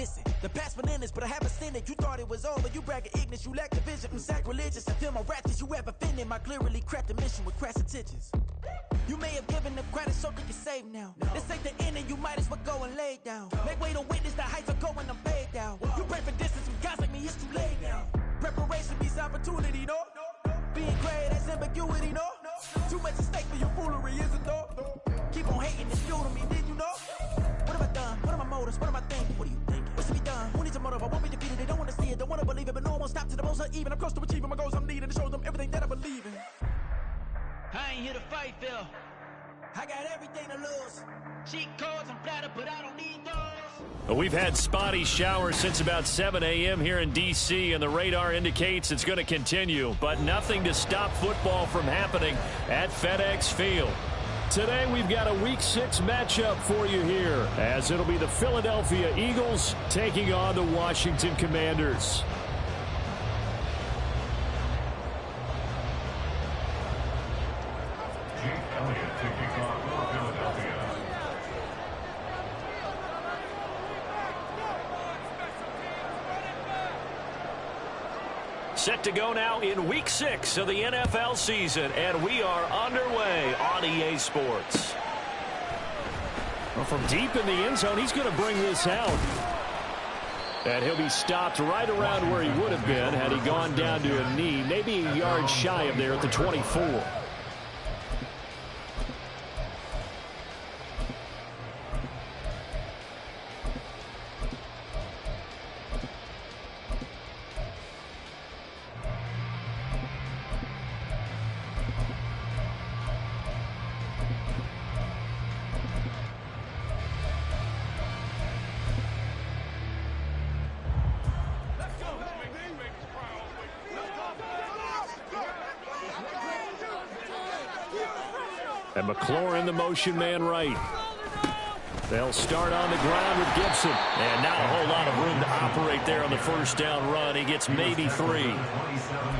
Listen, the past bananas, but I haven't seen it. You thought it was over, you bragging ignorance, you lack the vision. I'm sacrilegious, I feel my wrath as you ever offended. My clearly crafted mission with crass intentions. You may have given them credit so they can save now. This ain't the end and you might as well go and lay down. Make way to witness the heights are going, I'm paid down. You pray for distance from guys like me, it's too late now. Preparation means opportunity, no? Being great, that's ambiguity, no? Too much at stake for your foolery, isn't no? Keep on hating, it's fuel to me, did you know? What have I done? What are my motives? What am I thinking? What are you thinking? What's to be done? Who needs a motive? I won't be defeated. They don't want to see it, don't want to believe it, but no one won't stop to the most uneven. I'm close to achieving my goals I'm needing to show them everything that I believe in. I ain't here to fight, Phil. I got everything to lose. Cheat codes, I'm flattered, but I don't need those. Well, we've had spotty showers since about 7 a.m. here in D.C., and the radar indicates it's going to continue, but nothing to stop football from happening at FedEx Field. Today, we've got a Week 6 matchup for you here, as it'll be the Philadelphia Eagles taking on the Washington Commanders. Set to go now in Week 6 of the NFL season, and we are underway on EA Sports. Well, from deep in the end zone, he's going to bring this out. And he'll be stopped right around where he would have been had he gone down to a knee, maybe a yard shy of there at the 24. And McLaurin, the motion man right. They'll start on the ground with Gibson. And not a whole lot of room to operate there on the first down run. He gets maybe 3.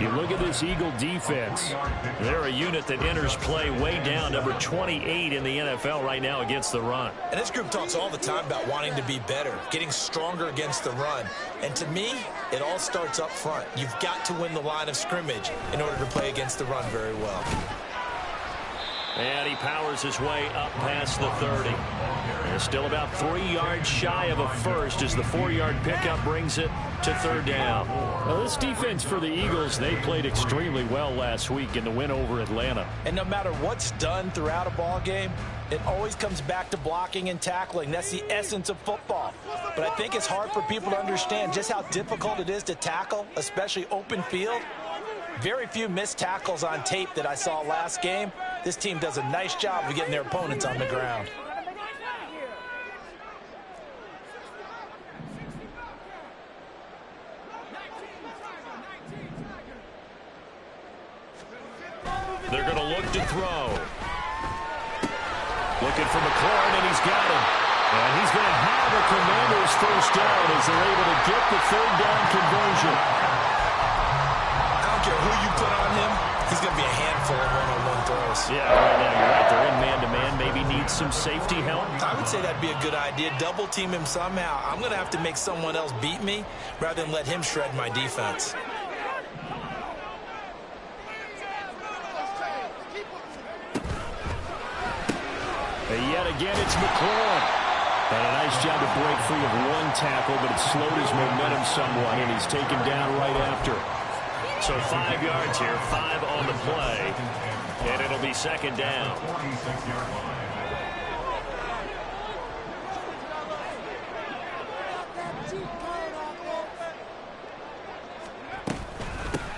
You look at this Eagle defense. They're a unit that enters play way down, number 28 in the NFL right now against the run. And this group talks all the time about wanting to be better, getting stronger against the run. And to me, it all starts up front. You've got to win the line of scrimmage in order to play against the run very well. And he powers his way up past the 30. And still about 3 yards shy of a first as the 4-yard pickup brings it to 3rd down. Well, this defense for the Eagles, they played extremely well last week in the win over Atlanta. And no matter what's done throughout a ball game, it always comes back to blocking and tackling. That's the essence of football. But I think it's hard for people to understand just how difficult it is to tackle, especially open field. Very few missed tackles on tape that I saw last game. This team does a nice job of getting their opponents on the ground. They're going to look to throw. Looking for McLaurin, and he's got him. And he's going to have the Commanders first down as they're able to get the 3rd down conversion. I don't care who you put on him. He's going to be a handful of one-on-one throws. Yeah, right now you're right. They're in man-to-man. Maybe need some safety help. I would say that'd be a good idea. Double team him somehow. I'm going to have to make someone else beat me rather than let him shred my defense. And yet again, it's McLaurin. And a nice job to break free of 1 tackle, but it slowed his momentum somewhat, and he's taken down right after. So 5 yards here, 5 on the play, and it'll be 2nd down.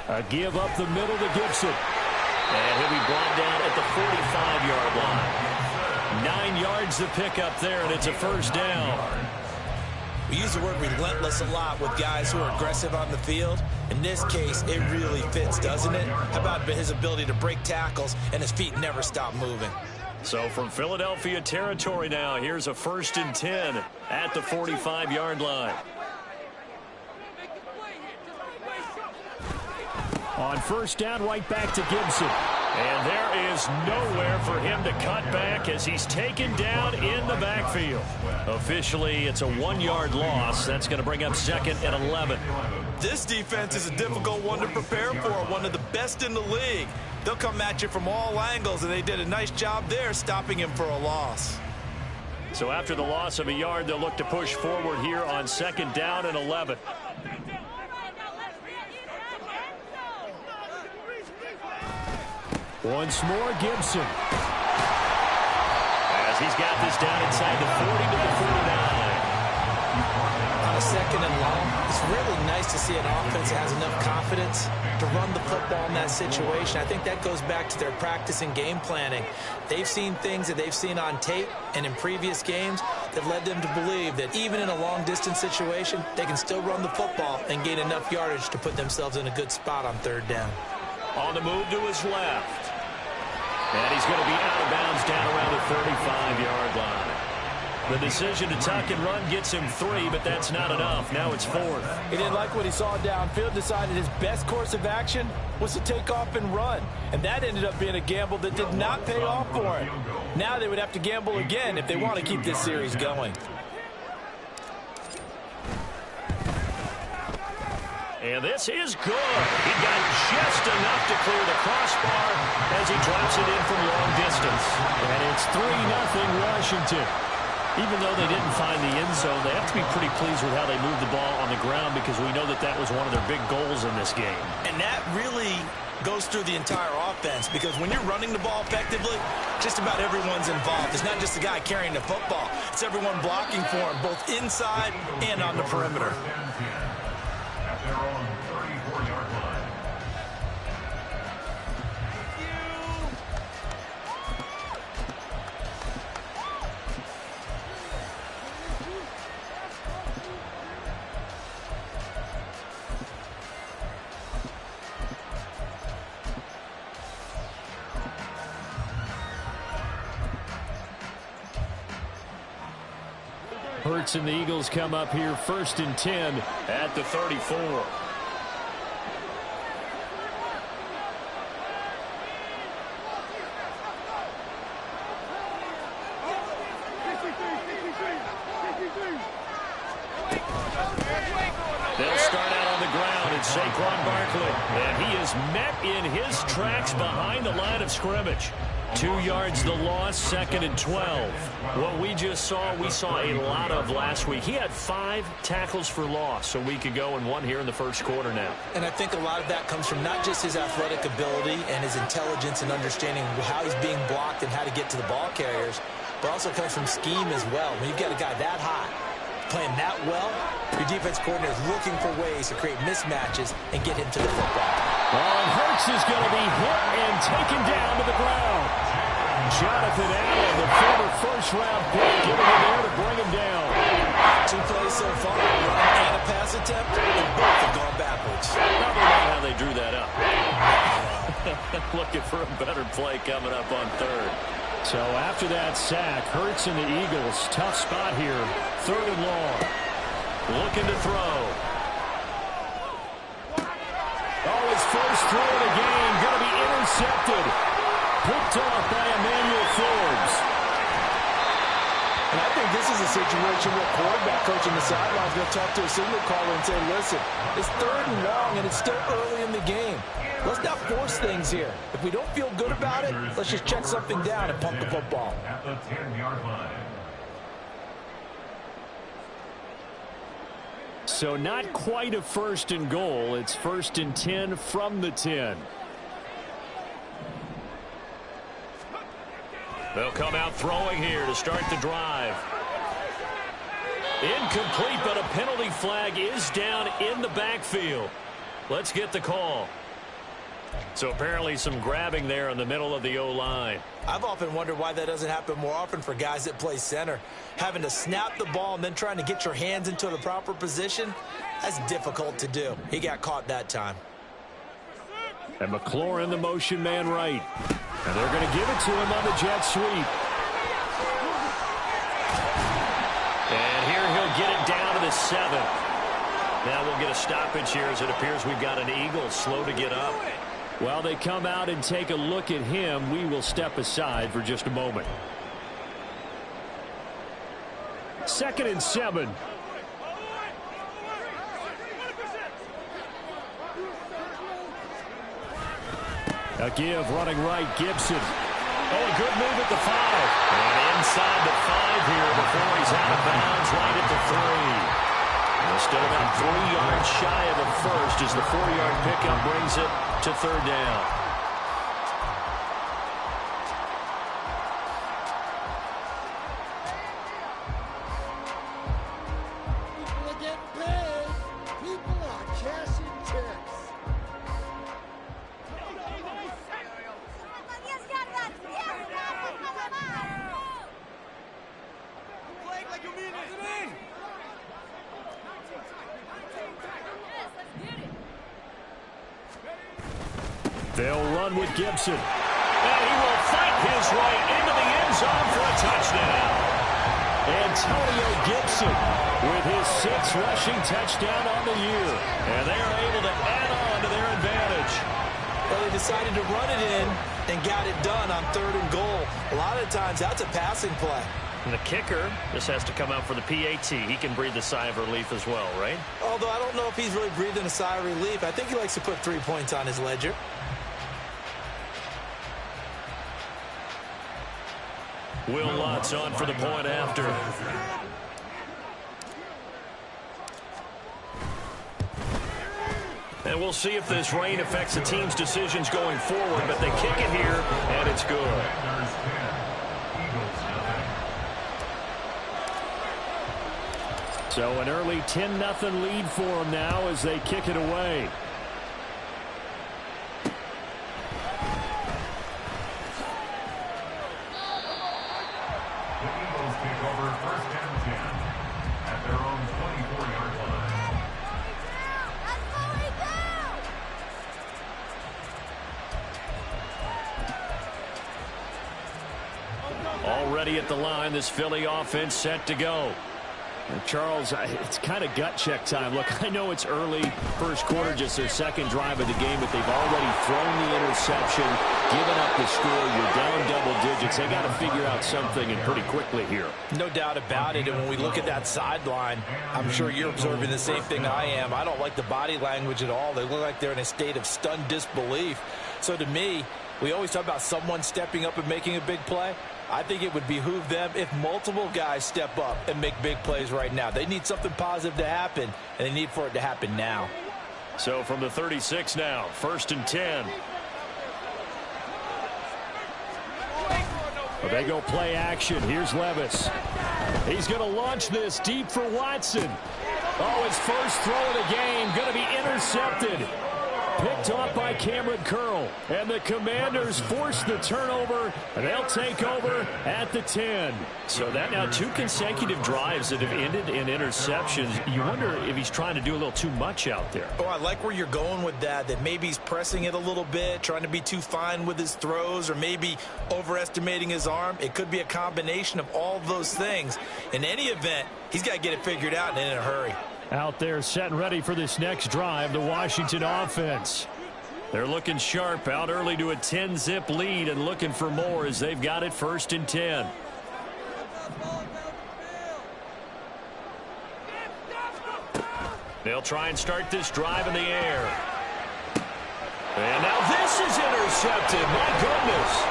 A give up the middle to Gibson. And he'll be brought down at the 45-yard line. 9 yards to pick up there, and it's a 1st down. We use the word relentless a lot with guys who are aggressive on the field. In this case, it really fits, doesn't it? How about his ability to break tackles and his feet never stop moving? So from Philadelphia territory now, here's a 1st and 10 at the 45-yard line. On 1st down, right back to Gibson. And there is There's nowhere for him to cut back as he's taken down in the backfield. Officially, it's a 1-yard loss. That's going to bring up 2nd and 11. This defense is a difficult one to prepare for, one of the best in the league. They'll come at you from all angles, and they did a nice job there stopping him for a loss. So after the loss of a yard, they'll look to push forward here on 2nd down and 11. Once more, Gibson. As he's got this down inside the 40 to the 49. On a 2nd and long, it's really nice to see an offense that has enough confidence to run the football in that situation. I think that goes back to their practice and game planning. They've seen things that they've seen on tape and in previous games that led them to believe that even in a long-distance situation, they can still run the football and gain enough yardage to put themselves in a good spot on 3rd down. On the move to his left. And he's going to be out of bounds down around the 35-yard line. The decision to tuck and run gets him 3, but that's not enough. Now it's 4th. He didn't like what he saw downfield, decided his best course of action was to take off and run. And that ended up being a gamble that did not pay off for him. Now they would have to gamble again if they want to keep this series going. And this is good. He got just enough to clear the crossbar as he drops it in from long distance. And it's 3-0 Washington. Even though they didn't find the end zone, they have to be pretty pleased with how they moved the ball on the ground because we know that that was one of their big goals in this game. And that really goes through the entire offense because when you're running the ball effectively, just about everyone's involved. It's not just the guy carrying the football. It's everyone blocking for him, both inside and on the perimeter. Their own 34-yard line. Hurts and the Eagles come up here 1st and 10 at the 34. They'll start out on the ground, it's Saquon Barkley. And he is met in his tracks behind the line of scrimmage. 2 yards the loss, 2nd and 12. What we just saw, we saw a lot of last week. He had 5 tackles for loss a week ago and 1 here in the first quarter now. And I think a lot of that comes from not just his athletic ability and his intelligence and understanding how he's being blocked and how to get to the ball carriers, but also comes from scheme as well. When you've got a guy that high, playing that well, your defense coordinator is looking for ways to create mismatches and get him to the football. And Hurts is going to be hit and taken down to the ground. Jonathan Allen, the former first-round pick, giving him there to bring him down. 2 plays so far, a run and a pass attempt, and both have gone backwards. Probably not how they drew that up. Looking for a better play coming up on 3rd. So after that sack, Hurts and the Eagles, tough spot here, 3rd and long. Looking to throw. Oh, his first throw of the game, going to be intercepted. Picked off by Emmanuel Forbes. And I think this is a situation where quarterback coach on the sideline is going to talk to a signal caller and say, listen, it's 3rd and long and it's still early in the game. Let's not force things here. If we don't feel good about it, let's just check something down and pump the football. At the 10-yard line. So not quite a 1st and goal. It's 1st and 10 from the 10. They'll come out throwing here to start the drive. Incomplete, but a penalty flag is down in the backfield. Let's get the call. So apparently some grabbing there in the middle of the O-line. I've often wondered why that doesn't happen more often for guys that play center. Having to snap the ball and then trying to get your hands into the proper position, that's difficult to do. He got caught that time. And McLaurin, the motion man right. And they're going to give it to him on the jet sweep. And here he'll get it down to the 7th. Now we'll get a stoppage here as it appears we've got an Eagle slow to get up. While they come out and take a look at him, we will step aside for just a moment. 2nd and 7. A give running right, Gibson. Oh, a good move at the 5. And inside the 5 here before he's out of bounds right at the 3. Still about 3 yards shy of the first as the 4-yard pickup brings it to 3rd down. People are getting paid. People are cashing checks. They'll run with Gibson. And he will fight his way into the end zone for a touchdown. Antonio Gibson with his 6th rushing touchdown on the year. And they are able to add on to their advantage. Well, they decided to run it in and got it done on 3rd and goal. A lot of times that's a passing play. And the kicker, this has to come out for the PAT. He can breathe a sigh of relief as well, right? Although I don't know if he's really breathing a sigh of relief. I think he likes to put 3 points on his ledger. Will Lutz on for the point after. And we'll see if this rain affects the team's decisions going forward, but they kick it here, and it's good. So an early 10-0 lead for them now as they kick it away. Already at the line, this Philly offense set to go. And Charles, it's kind of gut check time. Look, I know it's early, first quarter, just their 2nd drive of the game, but they've already thrown the interception, given up the score. You're down double digits. They got to figure out something, and pretty quickly here. No doubt about it. And when we look at that sideline, I'm sure you're observing the same thing I am. I don't like the body language at all. They look like they're in a state of stunned disbelief. So to me, we always talk about someone stepping up and making a big play. I think it would behoove them if multiple guys step up and make big plays right now. They need something positive to happen, and they need for it to happen now. So from the 36 now, 1st and 10. Well, they go play action. Here's Levis. He's going to launch this deep for Watson. Oh, his first throw of the game going to be intercepted. Picked off by Cameron Curl. And the Commanders force the turnover, and they'll take over at the 10. So that now 2 consecutive drives that have ended in interceptions. You wonder if he's trying to do a little too much out there. Oh, I like where you're going with that maybe he's pressing it a little bit, trying to be too fine with his throws, or maybe overestimating his arm. It could be a combination of all of those things. In any event, he's got to get it figured out and in a hurry. Out there set and ready for this next drive, the Washington offense. They're looking sharp, out early to a 10-zip lead and looking for more as they've got it 1st and 10. They'll try and start this drive in the air. And now this is intercepted. My goodness.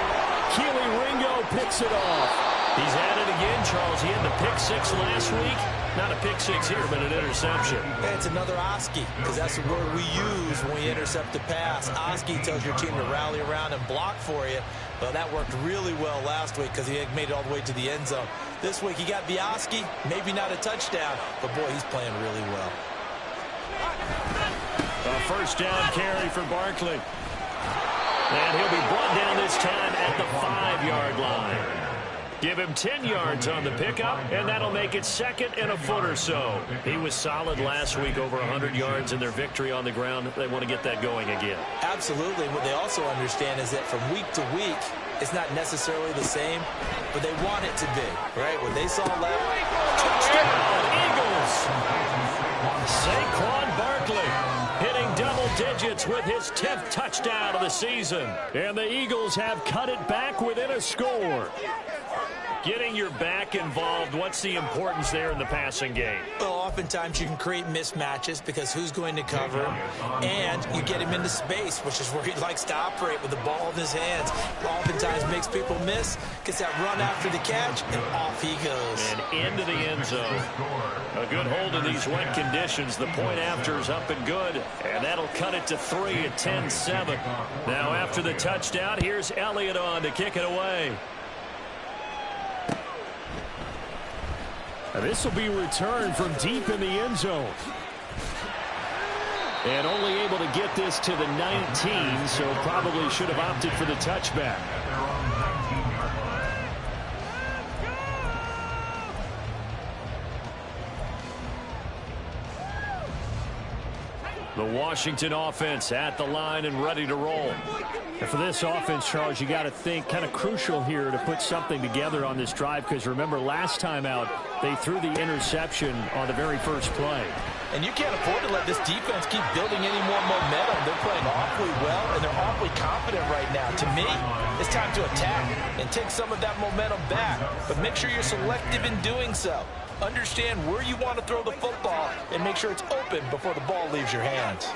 Keely Ringo picks it off. He's at it again, Charles. He had the pick 6 last week. Not a pick 6 here, but an interception. It's another Oski, because that's the word we use when we intercept a pass. Oski tells your team to rally around and block for you. Well, that worked really well last week because he made it all the way to the end zone. This week he got the Oski, maybe not a touchdown, but boy, he's playing really well. A 1st down carry for Barkley. And he'll be brought down this time at the 5-yard line. Give him 10 yards on the pickup, and that'll make it 2nd and a foot or so. He was solid last week, over 100 yards in their victory on the ground. They want to get that going again. Absolutely. What they also understand is that from week to week, it's not necessarily the same, but they want it to be, right? What they saw last touchdown, Eagles! Saquon Barkley hitting double digits with his 10th touchdown of the season. And the Eagles have cut it back within a score. Getting your back involved, what's the importance there in the passing game? Well, oftentimes you can create mismatches because who's going to cover him, and you get him into space, which is where he likes to operate with the ball in his hands. Oftentimes makes people miss, gets that run after the catch, and off he goes. And into the end zone. A good hold in these wet conditions. The point after is up and good, and that'll cut it to 3 at 10-7. Now after the touchdown, here's Elliott on to kick it away. This will be returned from deep in the end zone. And only able to get this to the 19, so probably should have opted for the touchback. The Washington offense at the line and ready to roll. And for this offense, Charles, you got to think kind of crucial here to put something together on this drive, because remember last time out they threw the interception on the very first play. And you can't afford to let this defense keep building any more momentum. They're playing awfully well, and they're awfully confident right now. To me, it's time to attack and take some of that momentum back. But make sure you're selective in doing so. Understand where you want to throw the football and make sure it's open before the ball leaves your hands.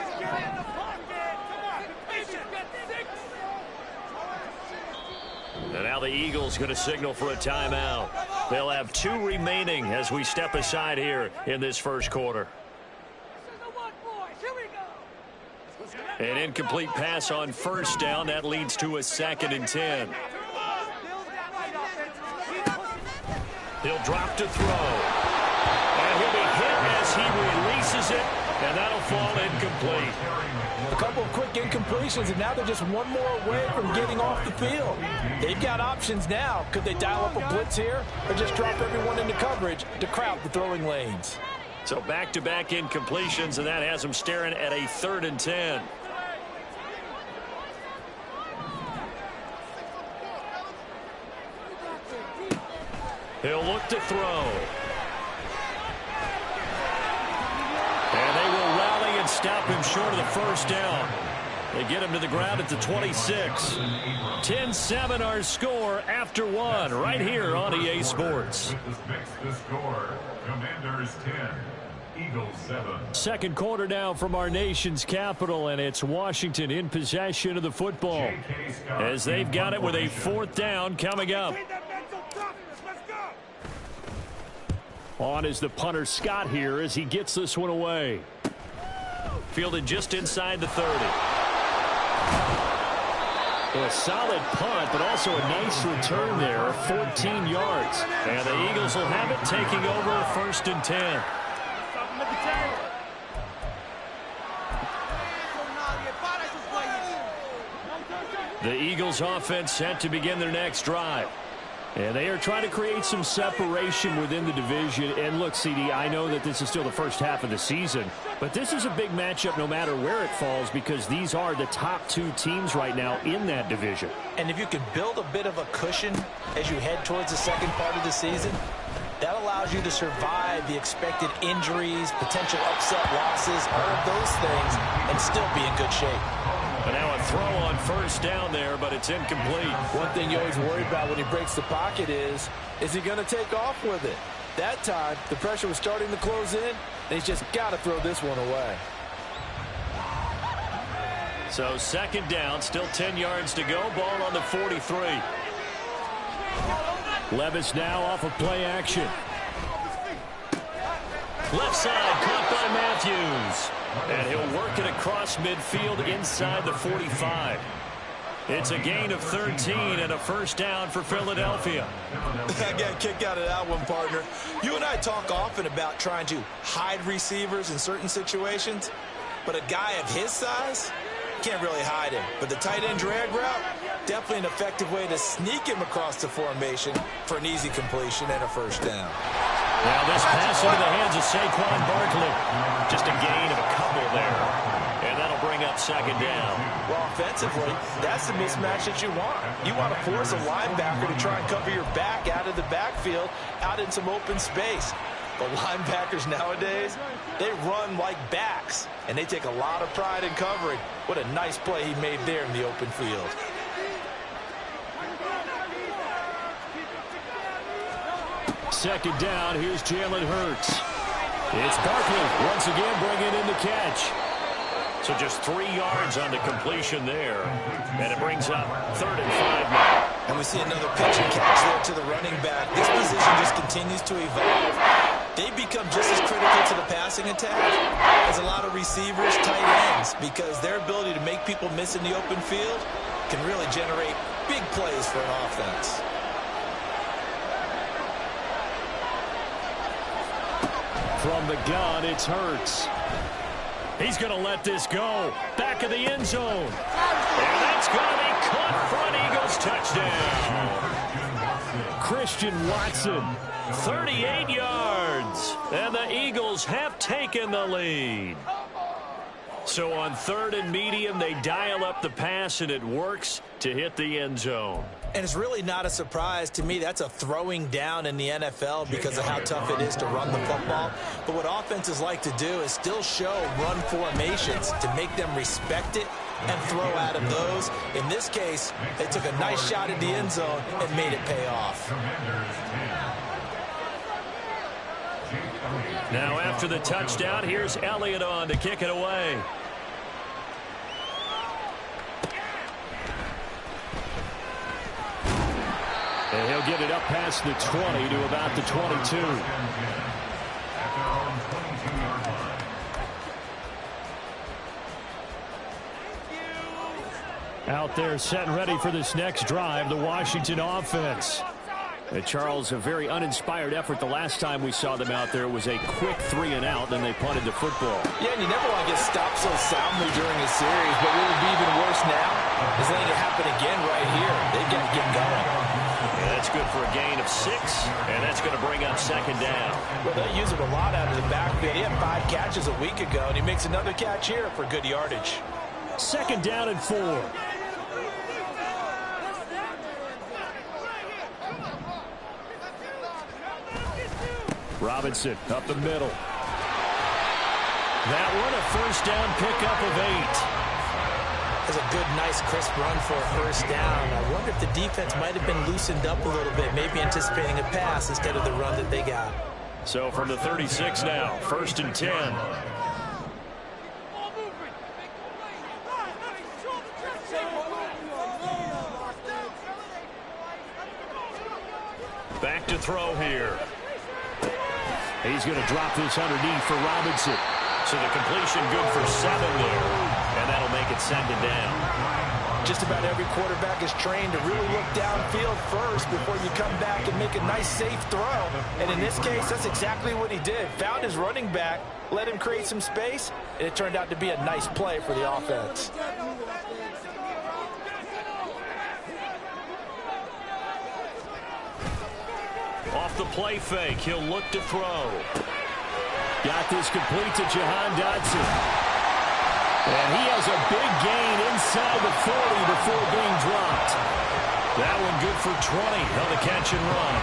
And now the Eagles going to signal for a timeout. They'll have 2 remaining as we step aside here in this first quarter. An incomplete pass on first down. That leads to a 2nd and 10. He'll drop to throw. And he'll be hit as he releases it, and that'll fall incomplete. A couple of quick incompletions, and now they're just one more away from getting off the field. They've got options now. Could they dial up a blitz here or just drop everyone into coverage to crowd the throwing lanes? So back-to-back incompletions, and that has them staring at a 3rd and 10. He'll look to throw. And they will rally and stop him short of the first down. They get him to the ground at the 26. 10-7 our score after 1 right here on EA Sports. The score, Commanders 10, Eagles 7. Second quarter now from our nation's capital, and it's Washington in possession of the football as they've got it with a 4th down coming up. On is the punter Scott here as he gets this one away. Fielded just inside the 30. So a solid punt, but also a nice return there, 14 yards. And the Eagles will have it, taking over 1st and 10. The Eagles offense set to begin their next drive. And they are trying to create some separation within the division. And look, CD, I know that this is still the first half of the season, but this is a big matchup no matter where it falls, because these are the top 2 teams right now in that division. And if you can build a bit of a cushion as you head towards the second part of the season, that allows you to survive the expected injuries, potential upset losses, all of those things, and still be in good shape. And now a throw on first down there, but it's incomplete. One thing you always worry about when he breaks the pocket is he going to take off with it? That time, the pressure was starting to close in, and he's just got to throw this one away. So 2nd down, still 10 yards to go. Ball on the 43. Levis now off of play action. Left side, caught by Matthews. And he'll work it across midfield inside the 45. It's a gain of 13 and a 1st down for Philadelphia. I got a kick out of that one, partner. You and I talk often about trying to hide receivers in certain situations, but a guy of his size can't really hide him. But the tight end drag route, definitely an effective way to sneak him across the formation for an easy completion and a 1st down. Now this pass into the hands of Saquon Barkley. Just a gain of a couple there. And that'll bring up 2nd down. Well, offensively, that's the mismatch that you want. You want to force a linebacker to try and cover your back out of the backfield, out in some open space. But linebackers nowadays, they run like backs, and they take a lot of pride in covering. What a nice play he made there in the open field. Second down, here's Jalen Hurts. It's Barkley once again bringing in the catch. So just 3 yards on the completion there. And it brings up 3rd and 5 now. And we see another pitch and catch there to the running back. This position just continues to evolve. They become just as critical to the passing attack as a lot of receivers, tight ends, because their ability to make people miss in the open field can really generate big plays for an offense. From the gun, it's Hurts. He's going to let this go. Back of the end zone. And that's going to be caught for an Eagles touchdown. Christian Watson, 38 yards. And the Eagles have taken the lead. So on 3rd and medium, they dial up the pass, and it works to hit the end zone. And it's really not a surprise to me. That's a throwing down in the NFL because of how tough it is to run the football. But what offenses like to do is still show run formations to make them respect it and throw out of those. In this case, they took a nice shot at the end zone and made it pay off. Now after the touchdown, here's Elliott on to kick it away. And he'll get it up past the 20 to about the 22. Out there set and ready for this next drive, the Washington offense. Charles, a very uninspired effort the last time we saw them out there. It was a quick 3 and out, then they punted the football. Yeah, and you never want to get stopped so soundly during a series, but what would be even worse now is letting it happen again right here. They've got to get going. Yeah, that's good for a gain of 6, and that's going to bring up 2nd down. Well, they use him a lot out of the backfield. He had 5 catches a week ago, and he makes another catch here for good yardage. 2nd down and 4. Robinson up the middle. That one a 1st down pickup of 8. That's a good, nice, crisp run for a 1st down. I wonder if the defense might have been loosened up a little bit, maybe anticipating a pass instead of the run that they got. So from the 36 now, 1st and 10. Back to throw here. He's going to drop this underneath for Robinson. So the completion good for 7 there. And that'll make it 2nd down. Just about every quarterback is trained to really look downfield first before you come back and make a nice, safe throw. And in this case, that's exactly what he did. Found his running back, let him create some space, and it turned out to be a nice play for the offense. Off the play fake, he'll look to throw. Got this complete to Jahan Dotson. And he has a big gain inside the 40 before being dropped. That one good for 20 on the catch and run.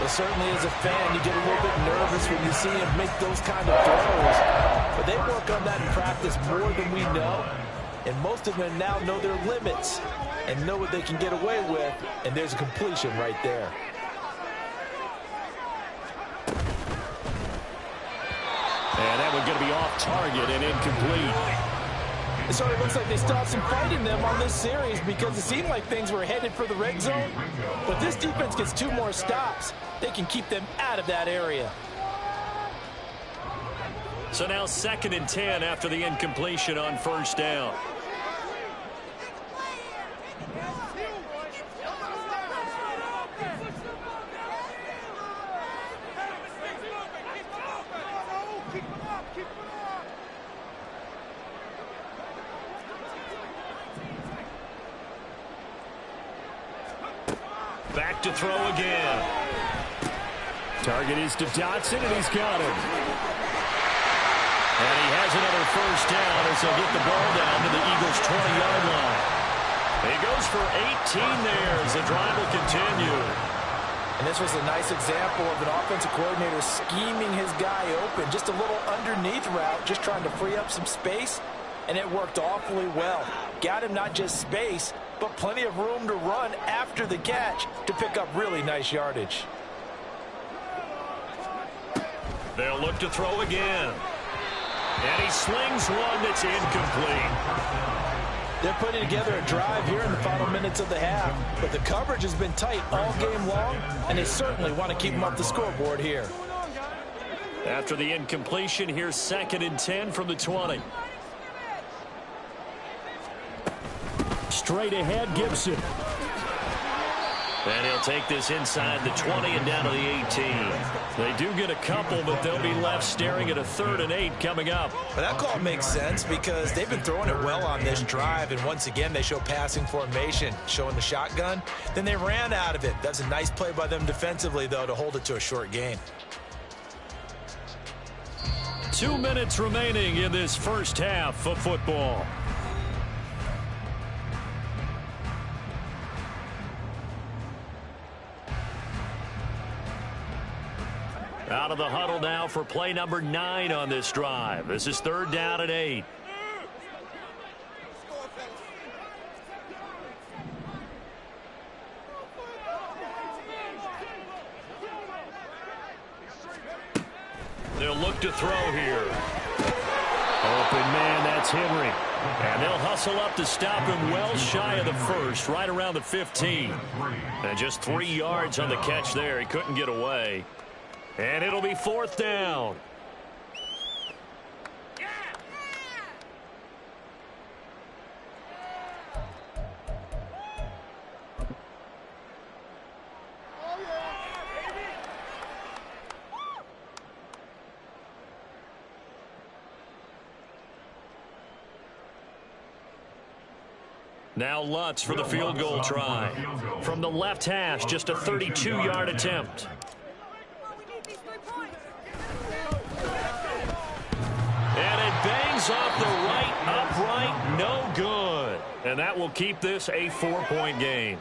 Well, certainly as a fan, you get a little bit nervous when you see him make those kind of throws. But they work on that in practice more than we know. And most of them now know their limits and know what they can get away with. And there's a completion right there. And that one's going to be off target and incomplete. It sort of looks like they still have some fight in them on this series because it seemed like things were headed for the red zone. But this defense gets 2 more stops. They can keep them out of that area. So now 2nd and 10 after the incompletion on 1st down. Back to throw again. Target is to Dotson, and he's got him. And he has another 1st down as he'll get the ball down to the Eagles' 20-yard line. He goes for 18 there as the drive will continue. And this was a nice example of an offensive coordinator scheming his guy open. Just a little underneath route, just trying to free up some space, and it worked awfully well. Got him not just space, but plenty of room to run after the catch to pick up really nice yardage. They'll look to throw again. And he slings one that's incomplete. They're putting together a drive here in the final minutes of the half, but the coverage has been tight all game long, and they certainly want to keep them off the scoreboard here. After the incompletion, here's 2nd and 10 from the 20. Straight ahead, Gibson. And he'll take this inside the 20 and down to the 18. They do get a couple, but they'll be left staring at a 3rd and 8 coming up. Well, that call makes sense because they've been throwing it well on this drive, and once again they show passing formation, showing the shotgun. Then they ran out of it. That's a nice play by them defensively, though, to hold it to a short gain. 2 minutes remaining in this first half of football. Out of the huddle now for play number 9 on this drive. This is 3rd down and 8. They'll look to throw here. Open man, that's Henry. And they'll hustle up to stop him well shy of the first, right around the 15. And just 3 yards on the catch there. He couldn't get away. And it'll be 4th down. Now Lutz for the field goal try. From the left hash, just a 32-yard attempt. And it bangs off the right upright, no good. And that will keep this a 4-point game.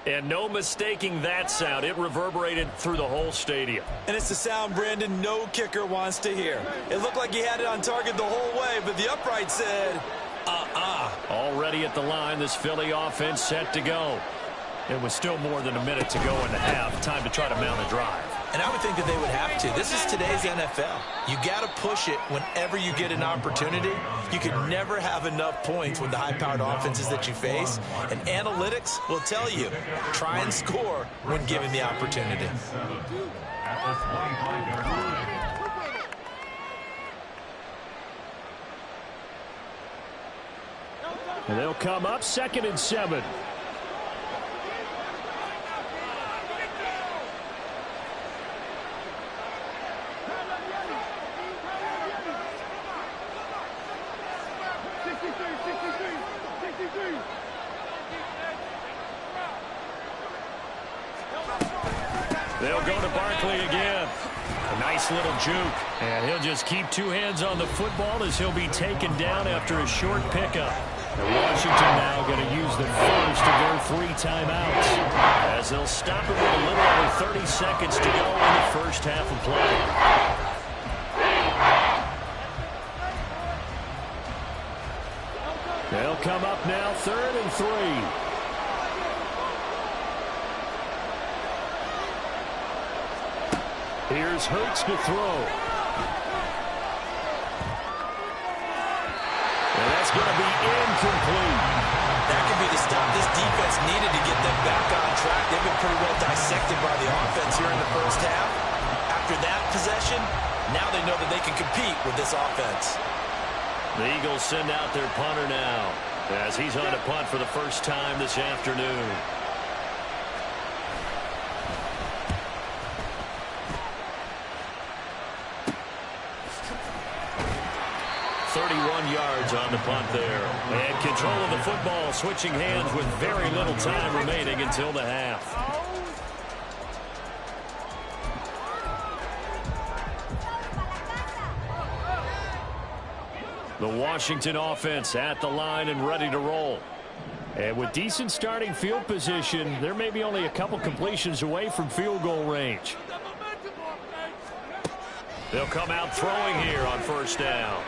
And no mistaking that sound. It reverberated through the whole stadium. And it's the sound, Brandon, no kicker wants to hear. It looked like he had it on target the whole way, but the upright said, Already at the line, this Philly offense set to go. It was still more than a minute to go in the half. Time to try to mount a drive. And I would think that they would have to. This is today's NFL. You got to push it whenever you get an opportunity. You can never have enough points with the high-powered offenses that you face. And analytics will tell you, try and score when given the opportunity. And they'll come up 2nd and 7. They'll go to Barkley again. A nice little juke. And he'll just keep 2 hands on the football as he'll be taken down after a short pickup. And Washington now going to use the first of their 3 timeouts as they'll stop it with a little over 30 seconds to go in the first half of play. They'll come up now 3rd and 3. Here's Hurts to throw. And that's going to be incomplete. That could be the stop this defense needed to get them back on track. They've been pretty well dissected by the offense here in the first half. After that possession, now they know that they can compete with this offense. The Eagles send out their punter now as he's on a punt for the first time this afternoon. Yards on the punt there. And control of the football, switching hands with very little time remaining until the half. The Washington offense at the line and ready to roll. And with decent starting field position, they're maybe only a couple completions away from field goal range. They'll come out throwing here on first down.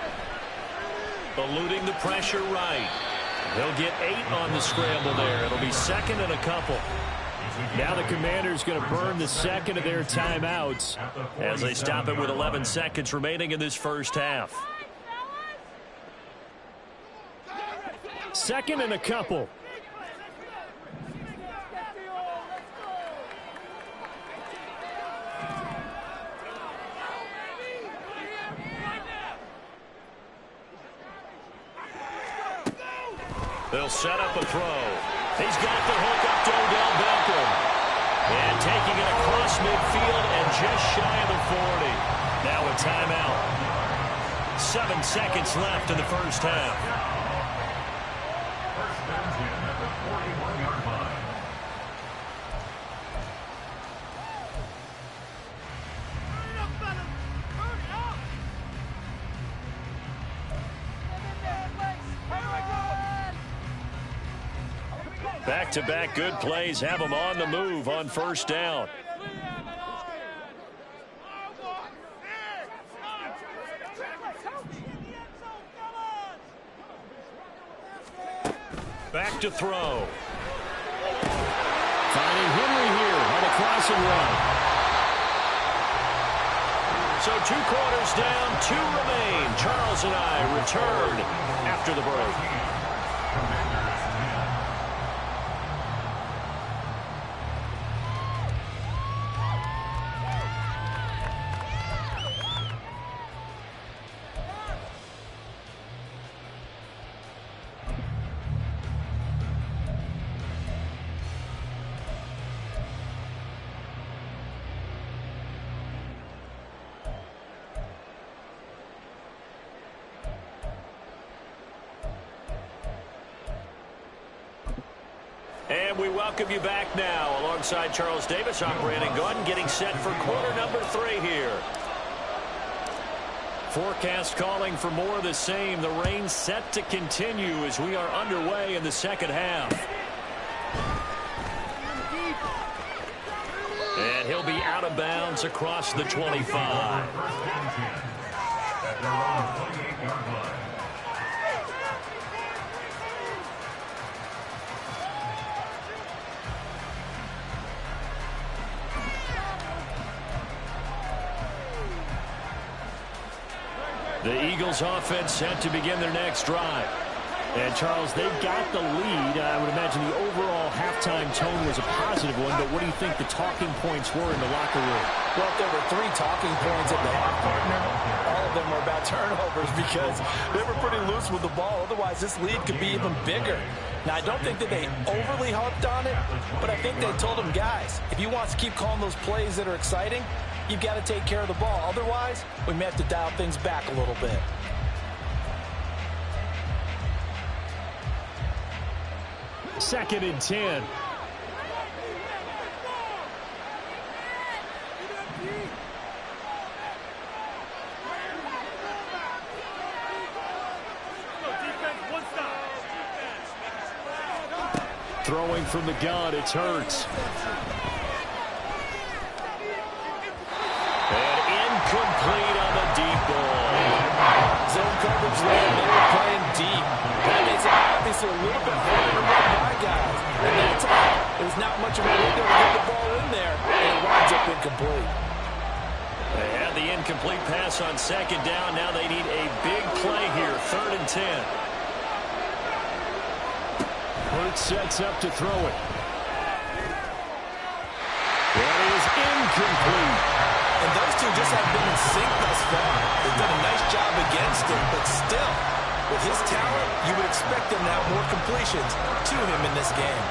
Eluding the pressure right. They'll get 8 on the scramble there. It'll be second and a couple. Now the Commanders going to burn the second of their timeouts as they stop it with 11 seconds remaining in this first half. Second and a couple. They'll set up a throw. He's got the hook up to Odell Beckham. And taking it across midfield and just shy of the 40. Now a timeout. 7 seconds left in the first half. Back-to-back good plays have them on the move on first down. Back to throw. Finding Henry here on the crossing run. So 2 quarters down, 2 remain. Charles and I return after the break. And we welcome you back now alongside Charles Davis. I'm Brandon Gordon getting set for quarter number 3 here. Forecast calling for more of the same. The rain set to continue as we are underway in the second half. And he'll be out of bounds across the 25. The Eagles offense set to begin their next drive. And, Charles, they've got the lead. I would imagine the overall halftime tone was a positive one, but what do you think the talking points were in the locker room? Well, if there were 3 talking points at the half, partner, all of them were about turnovers because they were pretty loose with the ball. Otherwise, this lead could be even bigger. Now, I don't think that they overly harped on it, but I think they told them, guys, if you want to keep calling those plays that are exciting, you've got to take care of the ball. Otherwise, we may have to dial things back a little bit. Second and 10. Throwing from the gun, it's Hurts. Complete on the deep ball. Zone coverage there. They were playing deep. That makes it obviously a little bit harder to run by guys. And that time, there's not much of a window to get the ball in there, and it winds up incomplete. They had the incomplete pass on second down. Now they need a big play here, 3rd and 10. Hurts sets up to throw it. That is incomplete. And those two just have been in sync thus far. They've done a nice job against him, but still, with his talent, you would expect him to have more completions to him in this game.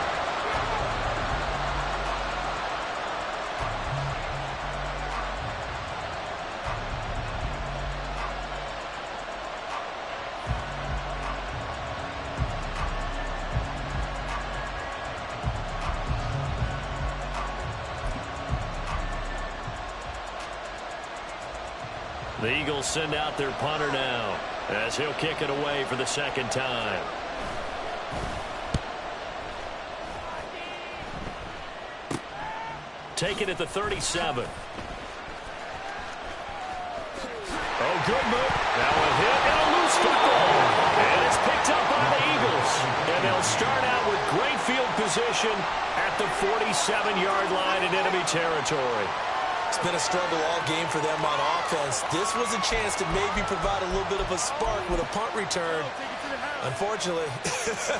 The Eagles send out their punter now as he'll kick it away for the second time. take it at the 37. Oh, good move. Now a hit and a loose football. And it's picked up by the Eagles. And they'll start out with great field position at the 47-yard line in enemy territory. It's been a struggle all game for them on offense. This was a chance to maybe provide a little bit of a spark with a punt return. Unfortunately,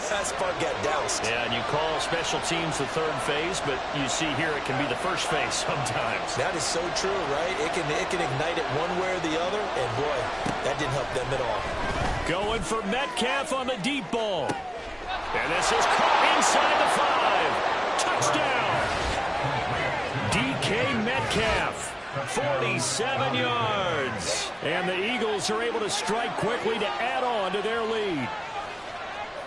that spark got doused. Yeah, and you call special teams the third phase, but you see here it can be the first phase sometimes. That is so true, right? It can ignite it one way or the other, and boy, that didn't help them at all. Going for Metcalf on the deep ball. And this is caught inside the 5. Touchdown! DK Metcalf, 47 yards. And the Eagles are able to strike quickly to add on to their lead.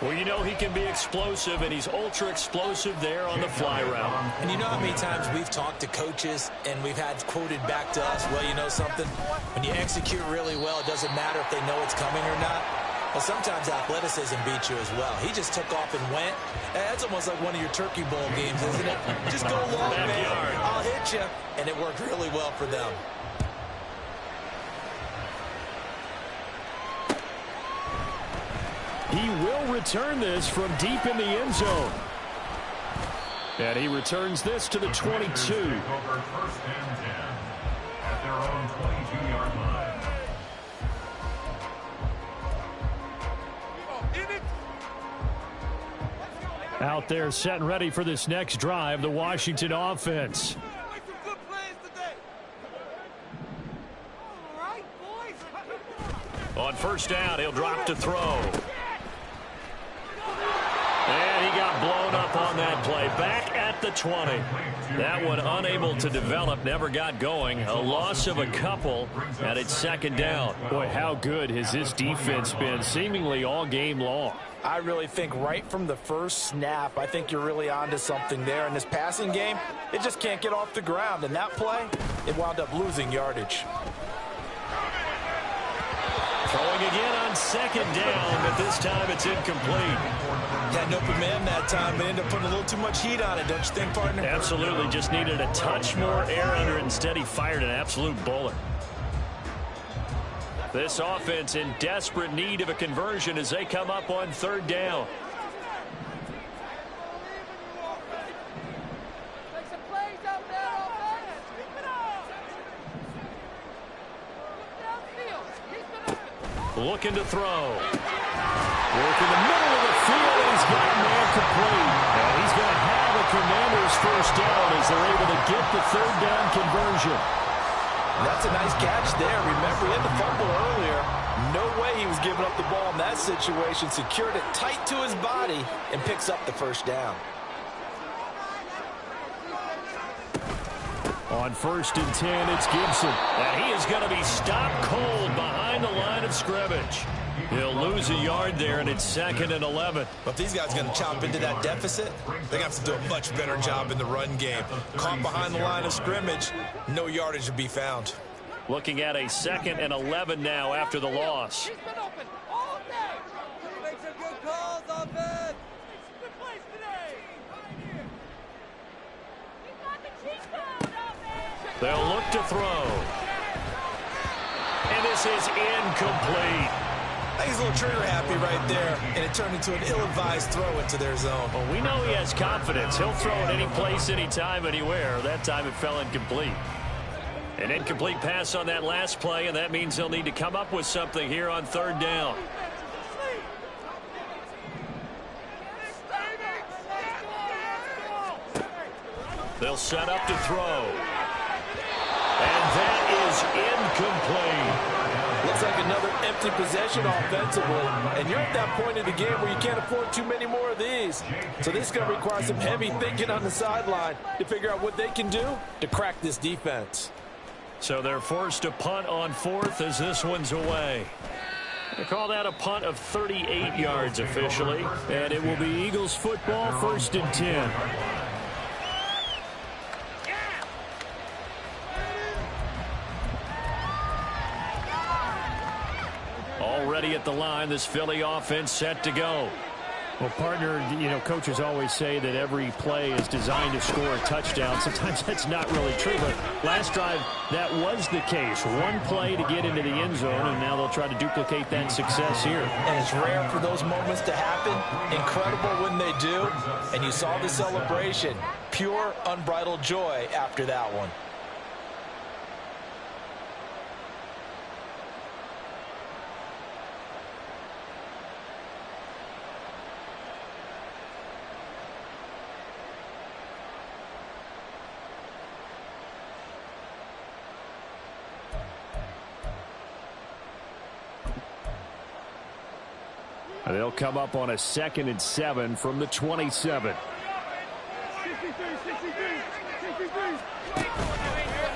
Well, you know he can be explosive, and he's ultra-explosive there on the fly route. And you know how many times we've talked to coaches and we've had quoted back to us, well, you know something? When you execute really well, it doesn't matter if they know it's coming or not. Well, sometimes athleticism beats you as well. He just took off and went. That's almost like one of your Turkey Bowl games, isn't it? Just go long, man. I'll hit you. And it worked really well for them. He will return this from deep in the end zone. And he returns this to the 22. First and 10 at their own 22-yard line. Out there set and ready for this next drive, the Washington offense. On first down, he'll drop to throw. And he got blown up on that play. Back at the 20. That one unable to develop, never got going. A loss of a couple, and it's second down. Boy, how good has this defense been seemingly all game long? I really think right from the first snap, I think you're really onto something there. In this passing game, it just can't get off the ground. And that play, it wound up losing yardage. Throwing again on second down, but this time it's incomplete. Had an open man that time, but ended up putting a little too much heat on it, don't you think, partner? Absolutely, just needed a touch more air under it. Instead, he fired an absolute bullet. This offense in desperate need of a conversion as they come up on third down. Looking to throw. Work in the middle of the field, and he's got a man complete. And he's going to have a Commanders first down as they're able to get the third down conversion. That's a nice catch there. Remember, he had the fumble earlier. No way he was giving up the ball in that situation. Secured it tight to his body and picks up the first down. On first and 10, it's Gibson. And he is going to be stopped cold behind the line of scrimmage. He'll lose a yard there, and it's second and 11. But if these guys are going to chop into that deficit, they have to do a much better job in the run game. Caught behind the line of scrimmage, no yardage to be found. Looking at a second and 11 now after the loss. He's been open all day. Make some good calls, offense. Good place today. They'll look to throw. And this is incomplete. I think he's a little trigger happy right there, and it turned into an ill-advised throw into their zone. Well, we know he has confidence. He'll throw it any place, anytime, anywhere. That time it fell incomplete. An incomplete pass on that last play, and that means they'll need to come up with something here on third down. They'll set up to throw. And that is incomplete. Looks like another empty possession offensively. And you're at that point in the game where you can't afford too many more of these. So this is going to require some heavy thinking on the sideline to figure out what they can do to crack this defense. So they're forced to punt on fourth as this one's away. They call that a punt of 38 yards officially. And it will be Eagles football, first and 10. Already at the line, this Philly offense set to go. Well, partner, coaches always say that every play is designed to score a touchdown. Sometimes that's not really true, but last drive, that was the case. One play to get into the end zone, and now they'll try to duplicate that success here. And it's rare for those moments to happen. Incredible when they do. And you saw the celebration. Pure, unbridled joy after that one. They'll come up on a 2nd and 7 from the 27.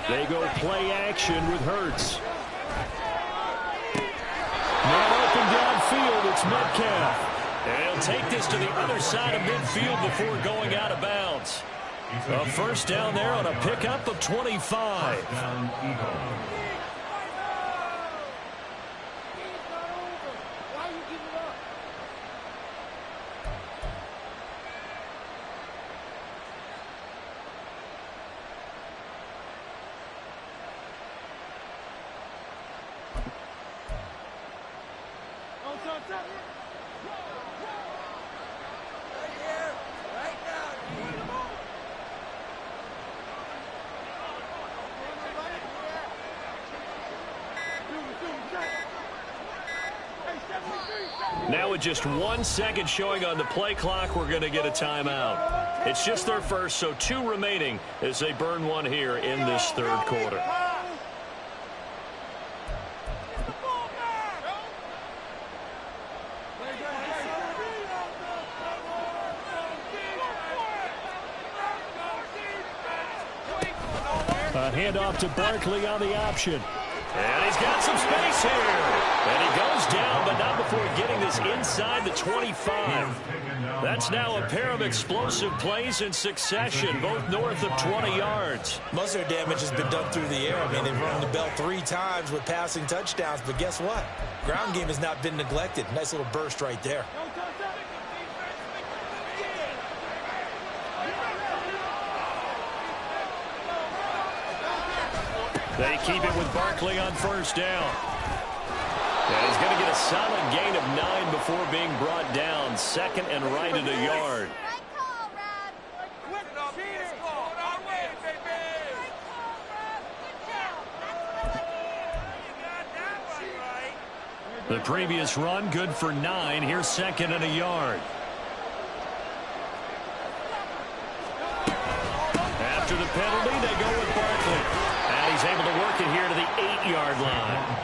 They go play action with Hurts. Man open downfield, it's Metcalf. And he'll take this to the other side of midfield before going out of bounds. A first down there on a pickup of 25. Now with just 1 second showing on the play clock, we're going to get a timeout. It's just their first, so 2 remaining as they burn one here in this third quarter. A handoff to Barkley on the option. And he's got some space here. And he goes down, but not before getting this inside the 25. That's now a pair of explosive plays in succession, both north of 20 yards. Most of their damage has been done through the air. I mean, they've rung the bell 3 times with passing touchdowns, but guess what? Ground game has not been neglected. Nice little burst right there. They keep it with Barkley on first down. And he's going to get a solid gain of 9 before being brought down. 2nd and right at a yard. The previous run good for 9. Here's 2nd and a yard. After the penalty, they go with Barkley. And he's able to work it here to the 8-yard line.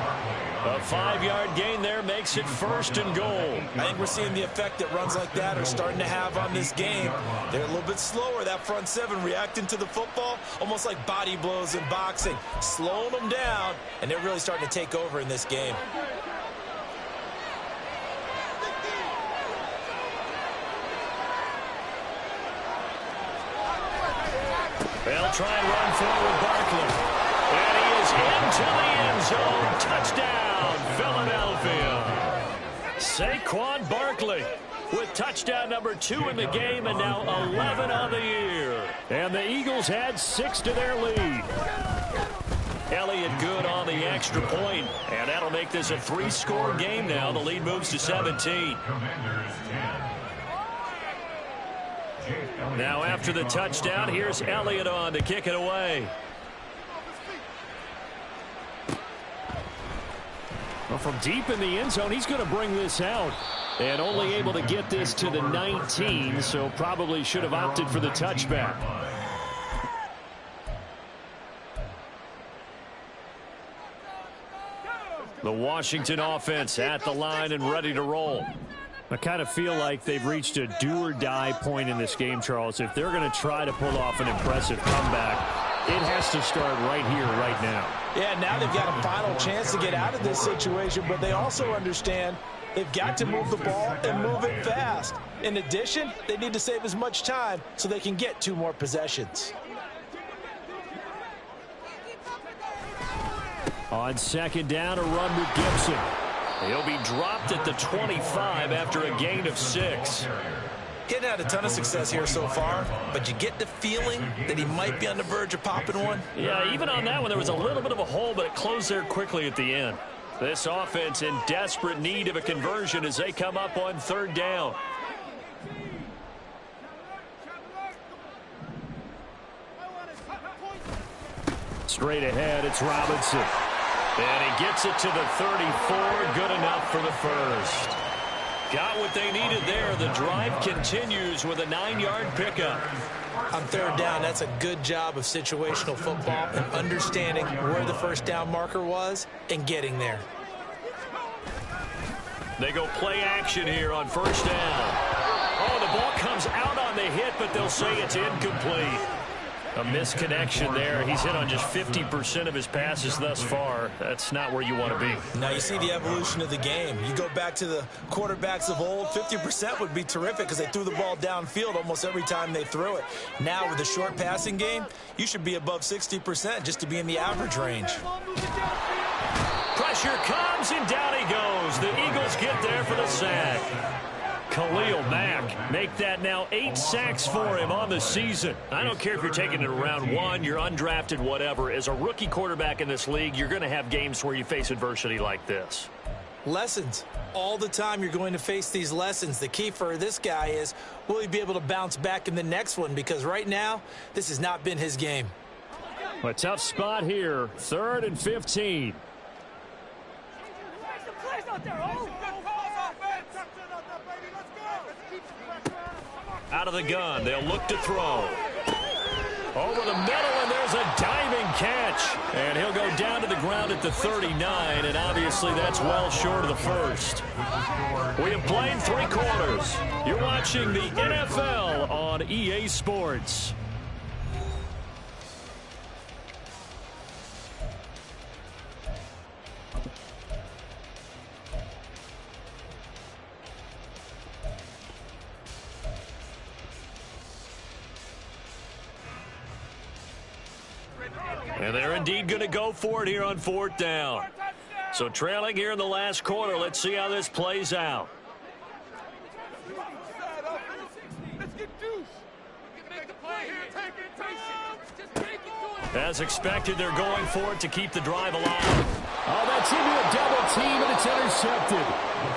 A 5-yard gain there makes it 1st and goal. I think we're seeing the effect that runs like that are starting to have on this game. They're a little bit slower, that front 7 reacting to the football, almost like body blows in boxing, slowing them down, and they're really starting to take over in this game. They'll try and run forward Barkley. And he is into the end zone. Touchdown, Philadelphia. Saquon Barkley with touchdown number 2 in the game and now 11 on the year. And the Eagles add 6 to their lead. Elliott good on the extra point, and that'll make this a 3-score game now. The lead moves to 17. Now after the touchdown, here's Elliott on to kick it away. Well, from deep in the end zone, he's going to bring this out. And only able to get this to the 19, so probably should have opted for the touchback. The Washington offense at the line and ready to roll. I kind of feel like they've reached a do-or-die point in this game, Charles. If they're going to try to pull off an impressive comeback, it has to start right here, right now. Yeah, now they've got a final chance to get out of this situation, but they also understand they've got to move the ball and move it fast. In addition, they need to save as much time so they can get 2 more possessions. On 2nd down, a run with Gibson. He'll be dropped at the 25 after a gain of 6. Getting had a ton of success here so far, but you get the feeling that he might be on the verge of popping one. Yeah, even on that one, there was a little bit of a hole, but it closed there quickly at the end. This offense in desperate need of a conversion as they come up on 3rd down. Straight ahead, it's Robinson. And he gets it to the 34. Good enough for the first. Got what they needed there. The drive continues with a 9-yard pickup. On 3rd down, that's a good job of situational football and understanding where the first down marker was and getting there. They go play action here on 1st down. Oh, the ball comes out on the hit, but they'll say it's incomplete. A misconnection there. He's hit on just 50% of his passes thus far. That's not where you want to be. Now you see the evolution of the game. You go back to the quarterbacks of old, 50% would be terrific because they threw the ball downfield almost every time they threw it. Now with the short passing game, you should be above 60% just to be in the average range. Pressure comes, and down he goes. The Eagles get there for the sack. Khalil Mack, make that now 8 sacks for him on the season. I don't care if you're taking it around 1, you're undrafted, whatever. As a rookie quarterback in this league, you're going to have games where you face adversity like this. Lessons. All the time you're going to face these lessons. The key for this guy is, will he be able to bounce back in the next one? Because right now, this has not been his game. A tough spot here. 3rd and 15. Out of the gun, they'll look to throw. Over the middle, and there's a diving catch. And he'll go down to the ground at the 39, and obviously that's well short of the first. We have played 3 quarters. You're watching the NFL on EA Sports. And they're indeed going to go for it here on 4th down. So trailing here in the last quarter. Let's see how this plays out. As expected, they're going for it to keep the drive alive. Oh, that's into a double team, and it's intercepted.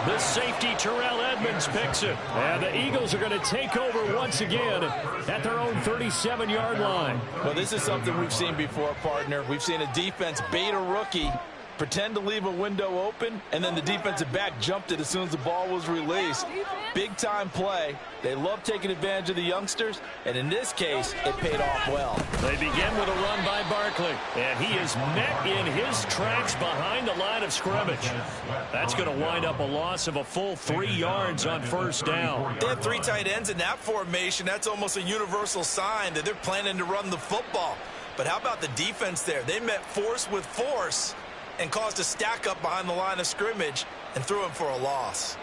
The safety, Terrell Edmonds, picks it. And the Eagles are going to take over once again at their own 37-yard line. Well, this is something we've seen before, partner. We've seen a defense bait a rookie, pretend to leave a window open, and then the defensive back jumped it as soon as the ball was released. Big-time play. They love taking advantage of the youngsters, and in this case, it paid off well. They begin with a run by Barkley, and he is met in his tracks behind the line of scrimmage. That's going to wind up a loss of a full 3 yards on 1st down. They have 3 tight ends in that formation. That's almost a universal sign that they're planning to run the football. But how about the defense there? They met force with force and caused a stack up behind the line of scrimmage and threw him for a loss.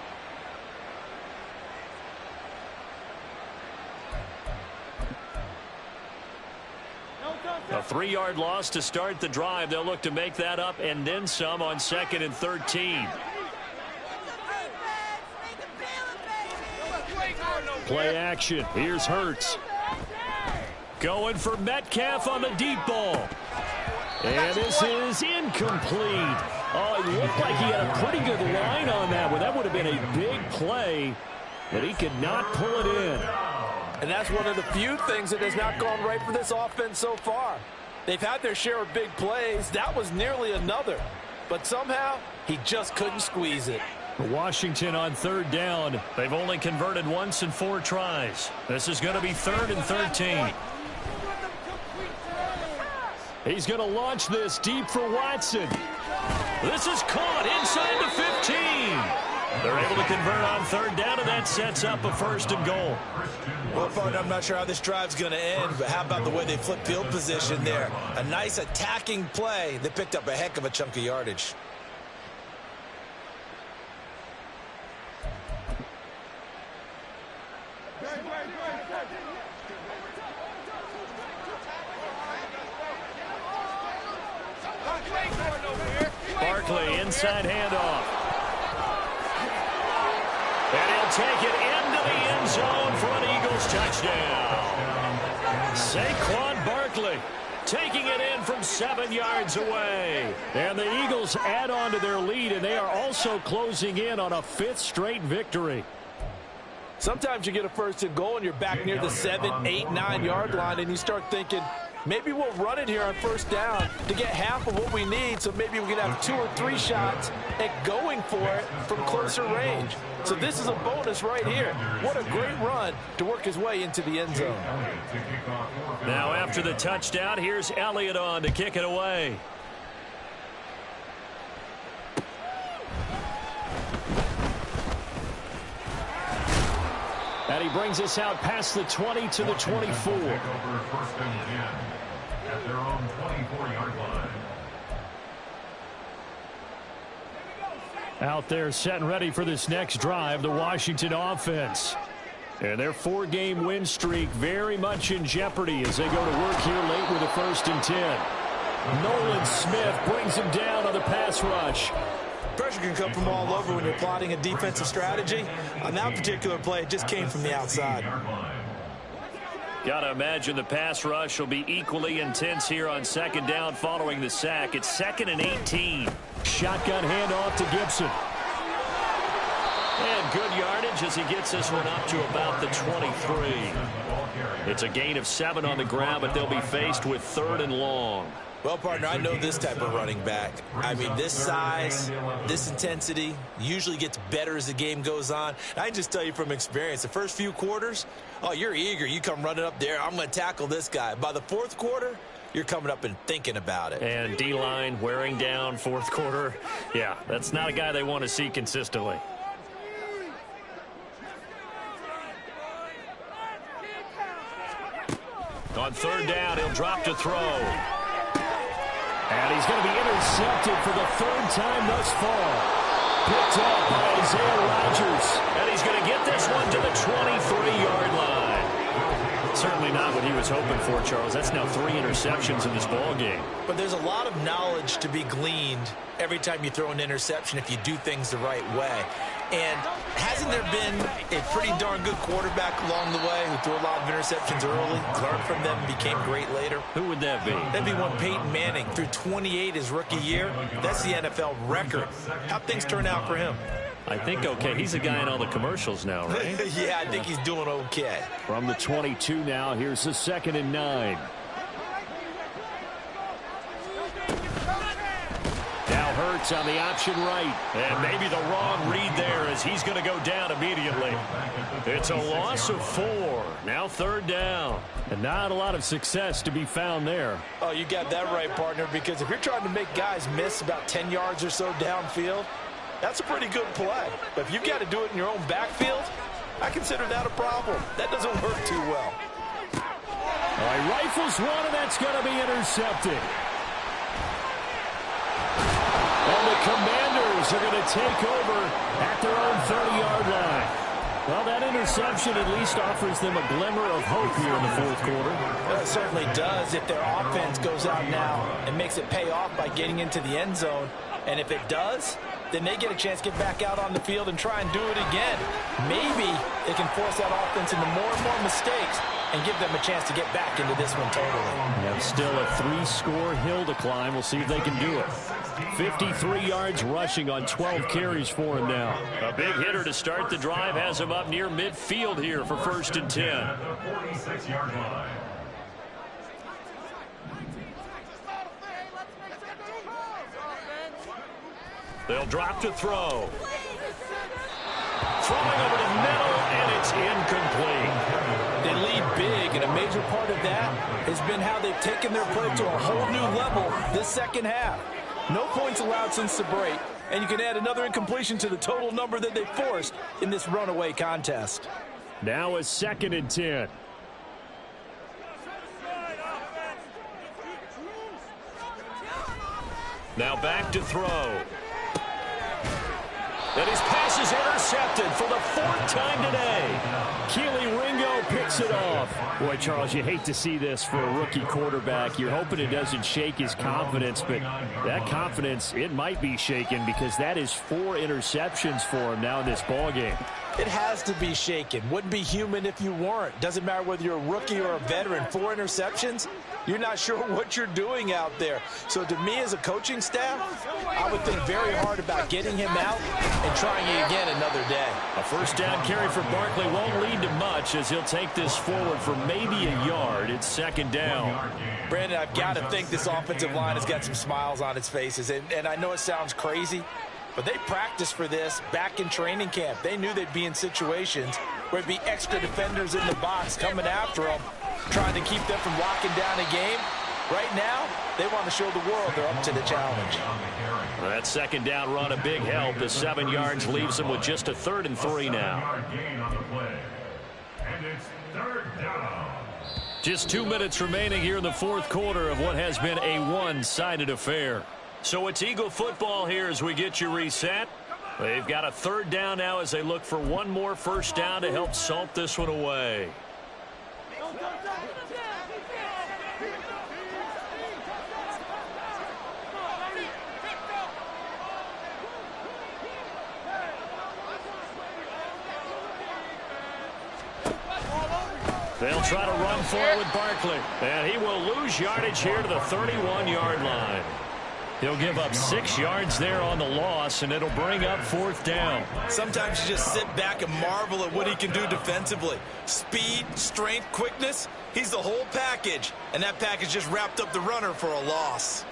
A 3-yard loss to start the drive. They'll look to make that up and then some on 2nd and 13. Play action. Here's Hurts. Going for Metcalf on the deep ball. And this is incomplete. Oh, it looked like he had a pretty good line on that one. That would have been a big play, but he could not pull it in. And that's one of the few things that has not gone right for this offense so far. They've had their share of big plays. That was nearly another. But somehow, he just couldn't squeeze it. Washington on 3rd down. They've only converted once in 4 tries. This is going to be 3rd and 13. He's going to launch this deep for Watson. This is caught inside the 15. They're able to convert on 3rd down, and that sets up a 1st and goal. Well, partner, I'm not sure how this drive's going to end, but how about the way they flip field position there? A nice attacking play. They picked up a heck of a chunk of yardage. Barkley, inside handoff. take it into the end zone for an Eagles touchdown. Saquon Barkley taking it in from 7 yards away. And the Eagles add on to their lead, and they are also closing in on a 5th straight victory. Sometimes you get a first and goal and you're back near the 7, 8, 9-yard line, and you start thinking, maybe we'll run it here on first down to get half of what we need, so maybe we can have 2 or 3 shots at going for it from closer range. So this is a bonus right here. What a great run to work his way into the end zone. Now after the touchdown, here's Elliott on to kick it away. And he brings us out past the 20 to the 24. First and 10 at their own 24-yard line. Out there set and ready for this next drive, the Washington offense. And their 4-game win streak very much in jeopardy as they go to work here late with a 1st and 10. Nolan Smith brings him down on the pass rush. Pressure can come from all over when you're plotting a defensive strategy. On that particular play, it just came from the outside. Got to imagine the pass rush will be equally intense here on 2nd down following the sack. It's 2nd and 18. Shotgun handoff to Gibson. And good yardage as he gets this one up to about the 23. It's a gain of 7 on the ground, but they'll be faced with 3rd and long. Well, partner, I know this type of running back. I mean, this size, this intensity usually gets better as the game goes on. I can just tell you from experience, the first few quarters, oh, you're eager. You come running up there, I'm going to tackle this guy. By the 4th quarter, you're coming up and thinking about it. And D-line wearing down 4th quarter. Yeah, that's not a guy they want to see consistently. On 3rd down, he'll drop to throw. And he's going to be intercepted for the 3rd time thus far. Picked up by Isaiah Rodgers. And he's going to get this one to the 23-yard line. Certainly not what he was hoping for, Charles. That's now 3 interceptions in this ball game. But there's a lot of knowledge to be gleaned every time you throw an interception if you do things the right way. And hasn't there been a pretty darn good quarterback along the way who threw a lot of interceptions early, learned from them, and became great later? Who would that be? That'd be one Peyton Manning. Threw 28 his rookie year. That's the NFL record. How'd things turn out for him? I think okay. He's a guy in all the commercials now, right? Yeah, I think he's doing okay. From the 22 now, here's the 2nd and 9. Now Hurts on the option right. And maybe the wrong read there as he's going to go down immediately. It's a loss of 4. Now 3rd down. And not a lot of success to be found there. Oh, you got that right, partner, because if you're trying to make guys miss about 10 yards or so downfield, that's a pretty good play. But if you've got to do it in your own backfield, I consider that a problem. That doesn't work too well. All right, rifles one, and that's going to be intercepted. And the Commanders are going to take over at their own 30-yard line. Well, that interception at least offers them a glimmer of hope here in the 4th quarter. Well, it certainly does if their offense goes out now and makes it pay off by getting into the end zone. And if it does, then they get a chance to get back out on the field and try and do it again. Maybe they can force that offense into more and more mistakes and give them a chance to get back into this one totally. Yeah, still a 3-score hill to climb. We'll see if they can do it. 53 yards rushing on 12 carries for him now. A big hitter to start the drive has him up near midfield here for 1st and 10. At the 46-yard line. They'll drop to throw. Throwing over the middle, and it's incomplete. They lead big, and a major part of that has been how they've taken their play to a whole new level this 2nd half. No points allowed since the break, and you can add another incompletion to the total number that they forced in this runaway contest. Now a 2nd and 10. Now back to throw. And his pass is intercepted for the 4th time today. Keely Ringo picks it off. Boy, Charles, you hate to see this for a rookie quarterback. You're hoping it doesn't shake his confidence, but that confidence, it might be shaken because that is 4 interceptions for him now in this ballgame. It has to be shaken. Wouldn't be human if you weren't. Doesn't matter whether you're a rookie or a veteran. 4 interceptions, you're not sure what you're doing out there. So to me as a coaching staff, I would think very hard about getting him out and trying it again another day. A first down carry for Barkley won't lead to much as he'll take this forward for maybe a yard. It's second down. Brandon, I've got to think this offensive line has got some smiles on its faces. And I know it sounds crazy, but they practiced for this back in training camp. They knew they'd be in situations where it'd be extra defenders in the box coming after them, trying to keep them from locking down a game. Right now, they want to show the world they're up to the challenge. Well, that second down run, a big help. The 7 yards leaves them with just a 3rd and 3 now. And it's 3rd down. Just 2 minutes remaining here in the 4th quarter of what has been a one-sided affair. So it's Eagle football here as we get you reset. They've got a 3rd down now as they look for one more first down to help salt this one away. They'll try to run for it with Barkley. And he will lose yardage here to the 31-yard line. He'll give up 6 yards there on the loss, and it'll bring up 4th down. Sometimes you just sit back and marvel at what he can do defensively. Speed, strength, quickness, he's the whole package. And that package just wrapped up the runner for a loss.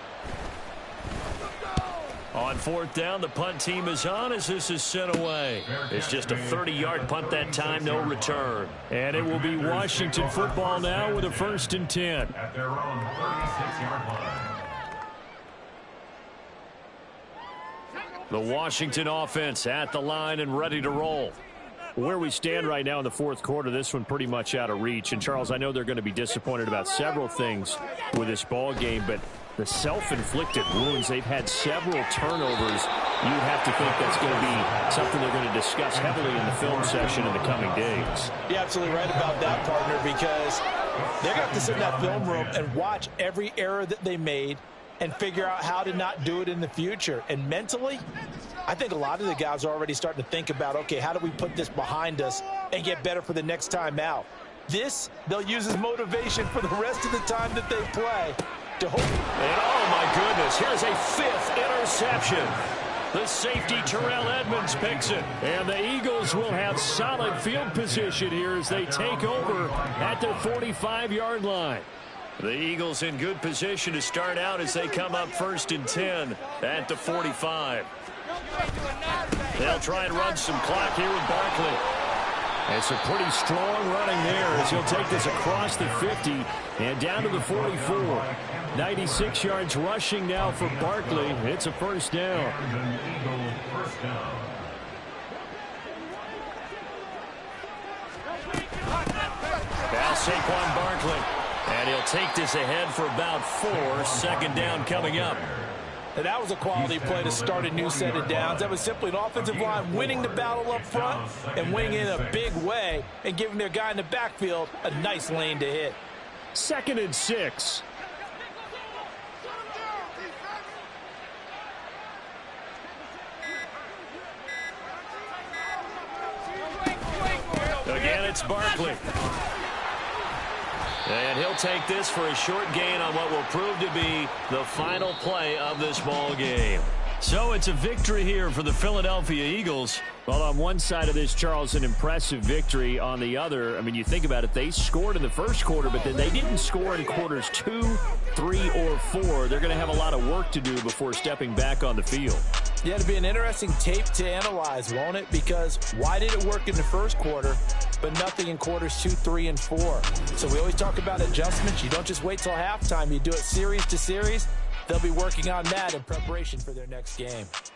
On 4th down, the punt team is on as this is sent away. It's just a 30-yard punt that time, no return. And it will be Washington football now with a 1st and 10. At their own 36-yard line. The Washington offense at the line and ready to roll. Where we stand right now in the 4th quarter, this one pretty much out of reach. And, Charles, I know they're going to be disappointed about several things with this ball game, but the self-inflicted wounds, they've had several turnovers. You'd have to think that's going to be something they're going to discuss heavily in the film session in the coming days. You're absolutely right about that, partner, because they're going to have to sit in that film room and watch every error that they made and figure out how to not do it in the future. And mentally, I think a lot of the guys are already starting to think about, okay, how do we put this behind us and get better for the next time out? This, they'll use as motivation for the rest of the time that they play. To hope. And oh my goodness, here's a 5th interception. The safety Terrell Edmonds picks it. And the Eagles will have solid field position here as they take over at their 45-yard line. The Eagles in good position to start out as they come up 1st and 10 at the 45. They'll try and run some clock here with Barkley. It's a pretty strong running there as he'll take this across the 50 and down to the 44. 96 yards rushing now for Barkley. It's a 1st down. Now Saquon Barkley. And he'll take this ahead for about 4. 2nd down coming up. And that was a quality play to start a new set of downs. That was simply an offensive line winning the battle up front and winning in a big way and giving their guy in the backfield a nice lane to hit. 2nd and 6. Again, it's Barkley. And he'll take this for a short gain on what will prove to be the final play of this ball game. So it's a victory here for the Philadelphia Eagles. Well, on one side of this, Charles, an impressive victory. On the other, I mean, you think about it, they scored in the 1st quarter, but then they didn't score in quarters 2, 3, or 4. They're going to have a lot of work to do before stepping back on the field. Yeah, it'll be an interesting tape to analyze, won't it? Because why did it work in the 1st quarter, but nothing in quarters 2, 3, and 4? So we always talk about adjustments. You don't just wait till halftime. You do it series to series. They'll be working on that in preparation for their next game.